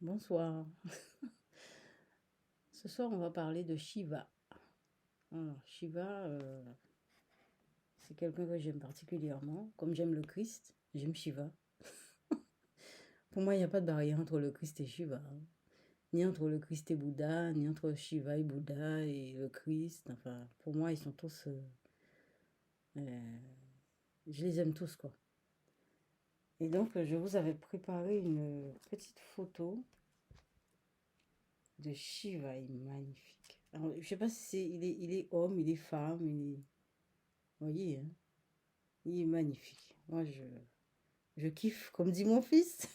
Bonsoir. Ce soir, on va parler de Shiva. Alors, Shiva, c'est quelqu'un que j'aime particulièrement. Comme j'aime le Christ, j'aime Shiva. Pour moi, il n'y a pas de barrière entre le Christ et Shiva, hein. Ni entre le Christ et Bouddha, ni entre Shiva et Bouddha et le Christ. Enfin, pour moi, ils sont tous... euh, je les aime tous, quoi. Et donc, je vous avais préparé une petite photo de Shiva. Il est magnifique. Alors, je sais pas si c'est... Il est homme, il est femme, il est... Vous voyez, hein? Il est magnifique. Moi, je kiffe, comme dit mon fils.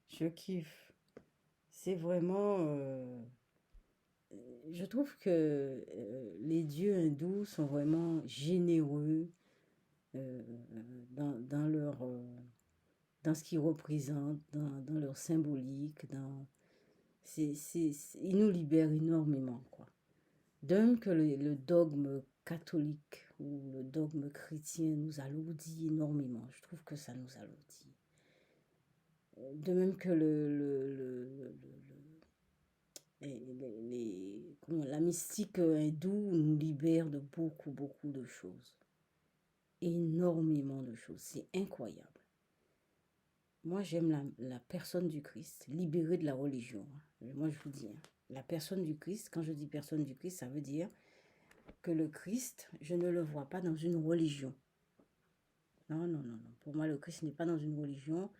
Je kiffe. C'est vraiment... je trouve que les dieux hindous sont vraiment généreux euh, dans leur... dans ce qu'ils représentent, dans leur symbolique, ils nous libèrent énormément, quoi. D'un que le dogme catholique ou le dogme chrétien nous alourdit énormément. Je trouve que ça nous alourdit. De même que la mystique hindoue nous libère de beaucoup, beaucoup de choses. Énormément de choses. C'est incroyable. Moi, j'aime la personne du Christ, libérée de la religion, hein. Moi, je vous dis, hein, la personne du Christ, quand je dis personne du Christ, ça veut dire que le Christ, je ne le vois pas dans une religion. Non, non, non, non. Pour moi, le Christ n'est pas dans une religion.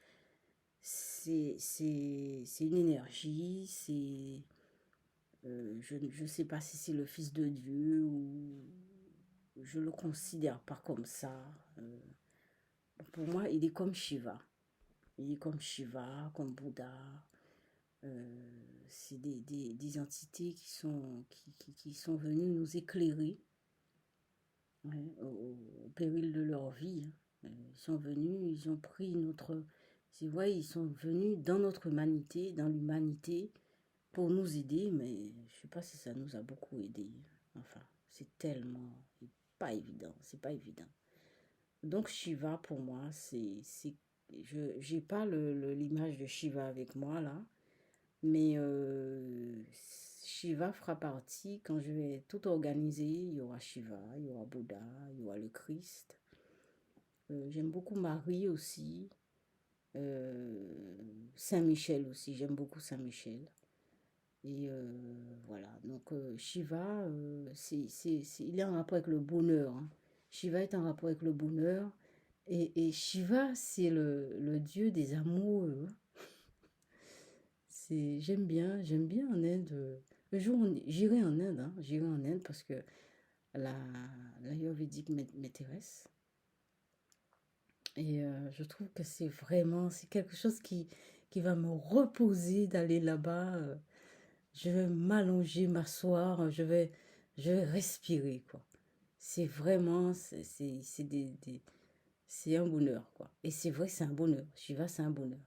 C'est une énergie, je ne sais pas si c'est le Fils de Dieu ou je le considère pas comme ça. Euh, pour moi, il est comme Shiva. Il est comme Shiva, comme Bouddha. C'est des entités qui sont venues nous éclairer, ouais, au péril de leur vie, hein. Ils sont venus, ils ont pris notre... C'est vrai, ils sont venus dans notre humanité, dans l'humanité, pour nous aider, mais je sais pas si ça nous a beaucoup aidé. Enfin, c'est tellement pas évident, c'est pas évident. Donc Shiva pour moi, je j'ai pas l'image de Shiva avec moi là, mais Shiva fera partie quand je vais tout organiser. Il y aura Shiva, il y aura Bouddha, il y aura le Christ. J'aime beaucoup Marie aussi, Saint-Michel aussi. J'aime beaucoup Saint-Michel. Et voilà, donc Shiva, il est en rapport avec le bonheur, hein. Shiva est en rapport avec le bonheur. Et Shiva, c'est le dieu des amoureux, hein. J'aime bien en Inde. Le jour où j'irai en Inde, hein, j'irai en Inde parce que la, l'Ayurvédique m'intéresse. Et je trouve que c'est quelque chose qui va me reposer d'aller là-bas. Je vais m'allonger, m'asseoir, je vais respirer, quoi. C'est vraiment, c'est un bonheur, quoi. Et c'est vrai, c'est un bonheur. Shiva, c'est un bonheur.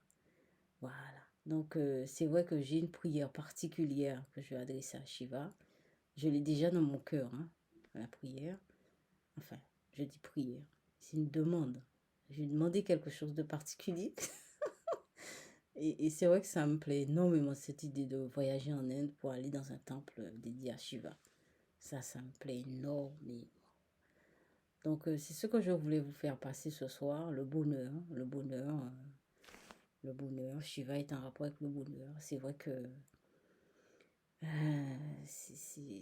Voilà. Donc, c'est vrai que j'ai une prière particulière que je vais adresser à Shiva. Je l'ai déjà dans mon cœur, hein, la prière. Enfin, je dis prière. C'est une demande. Je vais demander quelque chose de particulier. Et c'est vrai que ça me plaît énormément, cette idée de voyager en Inde pour aller dans un temple dédié à Shiva. Ça me plaît énormément. Donc, c'est ce que je voulais vous faire passer ce soir, le bonheur, le bonheur, le bonheur. Shiva est en rapport avec le bonheur. C'est vrai que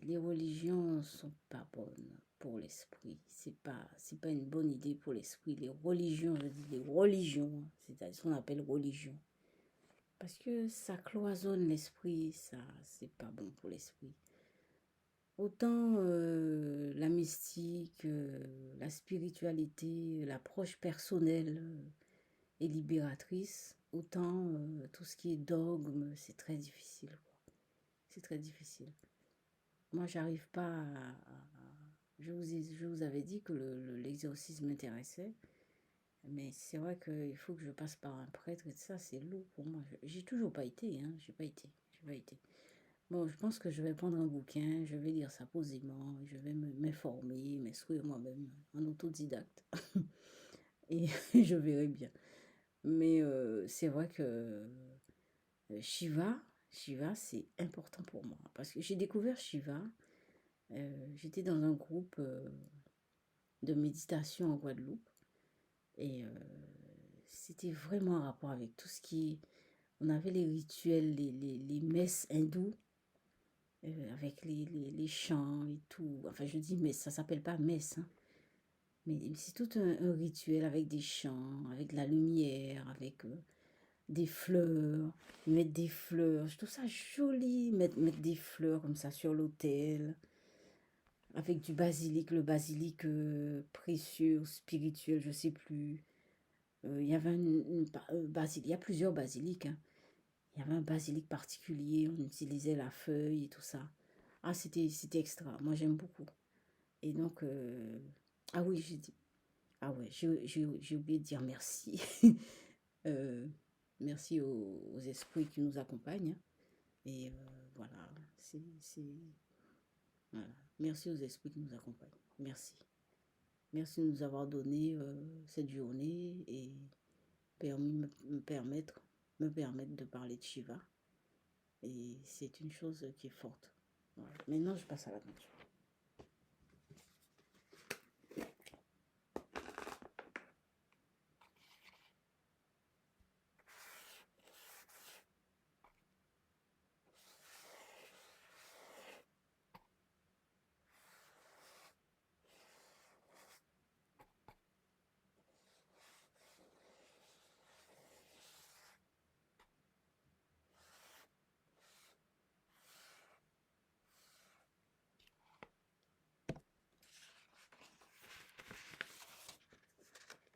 les religions sont pas bonnes pour l'esprit. C'est pas une bonne idée pour l'esprit. Les religions, je dis les religions, c'est ce qu'on appelle religion. Parce que ça cloisonne l'esprit, ça, c'est pas bon pour l'esprit. Autant la mystique, la spiritualité, l'approche personnelle est libératrice, autant tout ce qui est dogme, c'est très difficile, quoi. C'est très difficile. Moi, j'arrive pas je vous avais dit que l'exorcisme m'intéressait, mais c'est vrai qu'il faut que je passe par un prêtre et ça, c'est lourd pour moi. J'ai toujours pas été, hein, j'ai pas été. Bon, je pense que je vais prendre un bouquin, je vais lire ça posément, je vais m'informer, m'instruire moi-même en autodidacte. Et je verrai bien. Mais c'est vrai que Shiva, Shiva, c'est important pour moi. Parce que j'ai découvert Shiva, j'étais dans un groupe de méditation en Guadeloupe. Et c'était vraiment en rapport avec tout ce qui... On avait les rituels, les messes hindoues, avec les chants et tout. Enfin, je dis messe, ça s'appelle pas messe, hein. Mais c'est tout un rituel avec des chants, avec de la lumière, avec des fleurs. Mettre des fleurs, je trouve ça joli, mettre des fleurs comme ça sur l'autel, avec du basilic, le basilic précieux, spirituel, je sais plus. Il y avait il y a plusieurs basiliques, hein. Il y avait un basilic particulier, on utilisait la feuille et tout ça. Ah, c'était extra, moi j'aime beaucoup. Et donc, ah oui, j'ai dit, ah ouais, j'ai oublié de dire merci. Euh, merci aux esprits qui nous accompagnent, hein. Et voilà, voilà. Merci aux esprits qui nous accompagnent. Merci. Merci de nous avoir donné cette journée et permis me permettre de parler de Shiva. Et c'est une chose qui est forte. Voilà. Maintenant, je passe à la peinture.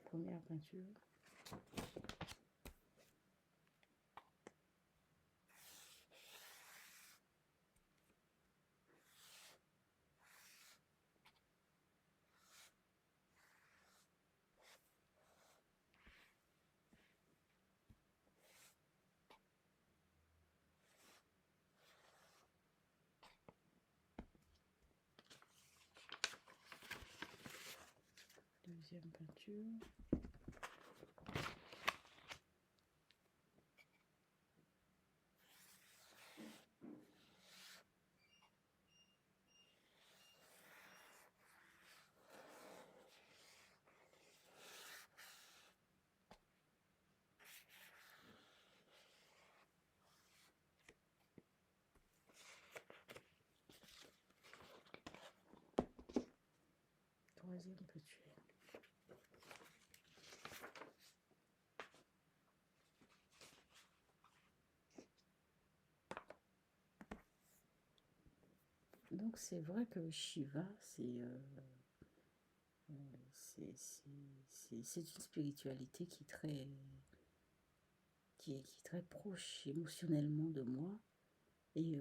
Première peinture. Deuxième peinture. Troisième peinture. Donc c'est vrai que Shiva, c'est une spiritualité qui est très proche émotionnellement de moi. Et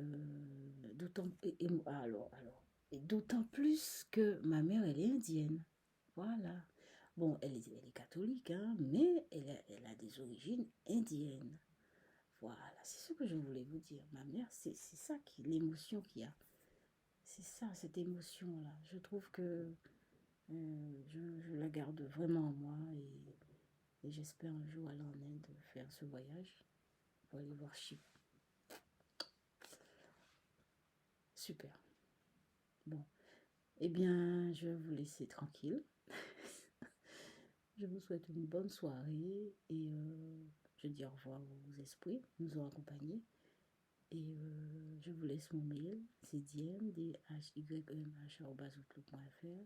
et d'autant plus que ma mère, elle est indienne. Voilà. Bon, elle est catholique, hein, mais elle a des origines indiennes. Voilà, c'est ce que je voulais vous dire. Ma mère, c'est ça l'émotion qu'il y a. C'est ça, cette émotion-là. Je trouve que je la garde vraiment en moi et j'espère un jour aller en Inde faire ce voyage pour aller voir Shiva. Super. Bon, eh bien, je vais vous laisser tranquille. Je vous souhaite une bonne soirée et je dis au revoir aux esprits qui nous ont accompagnés. Et je vous laisse mon mail, c'est diem, dhyemh@outlook.fr.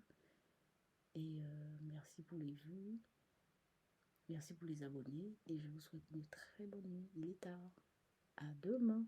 Et merci pour les vues, merci pour les abonnés et je vous souhaite une très bonne nuit. Il est tard. À demain.